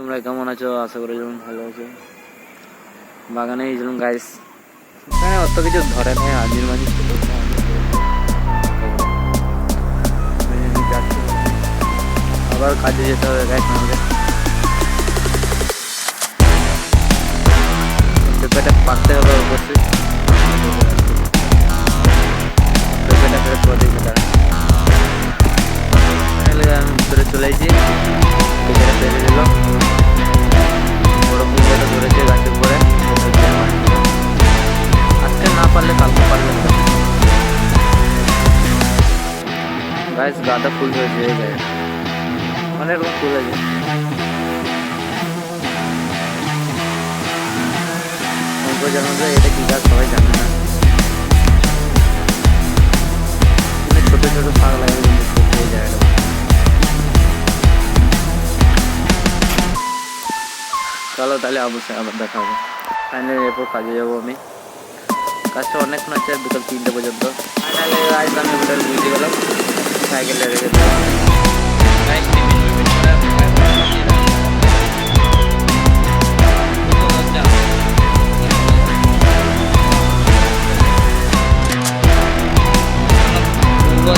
তোমরা কেমন আছো? আশা করি যেমন ভালো আছো। বাগানে গেছিলাম গাইস, এখানে অত কিছু ধরে নেই। আজের মাঝে আবার কাজে যেতে হবে গাইস। আমাদের পেঁপেটা পাকতে হবে অবশ্যই। পেঁপেটা ফেরত করে দিই। আমি ভিতরে চলে এসেছি, পেঁপেটা ফেলে দিল। বড় কুমড়োটা ধরেছে গাছের উপরে। আজকে না পারলে কালকে পারলে গাছ গাঁদা ফুল হয়েছে এই গায়ে, অনেক রকম ফুল আছে। জানো যে এটা কি গাছ সবাই জানে না। ছোট ছোট শাক লাগে এই জায়গাটা। চলো তাহলে অবশ্যই আবার দেখা হবে। ফাইনালি এরপর কাজে যাবো আমি। কাজটা অনেকক্ষণ আছে, বিকাল 3টে পর্যন্ত। ফাইনালি আজ আমি হোটেল বুঝে গেলাম, সাইকেলটা রেখে দিলাম।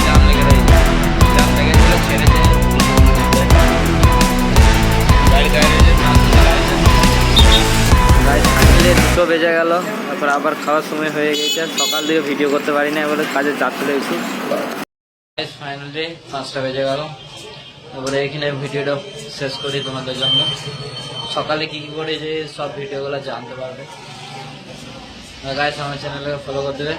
জাম লেগে রয়েছে, জাম লেগে ছিল ছেড়েছে। দুটো বেজে গেল, তারপর আবার খাওয়ার সময় হয়ে গেছে। সকাল থেকে ভিডিও করতে পারি না, এবারে কাজে চাপ চলে গেছি। ফাইনালি 5টা বেজে গেল। তারপরে এখানে ভিডিওটা শেষ করি তোমাদের জন্য। সকালে কি কি করেছে সব ভিডিওগুলো জানতে পারবে। গাইস আমার চ্যানেলকে ফলো করে দেবে।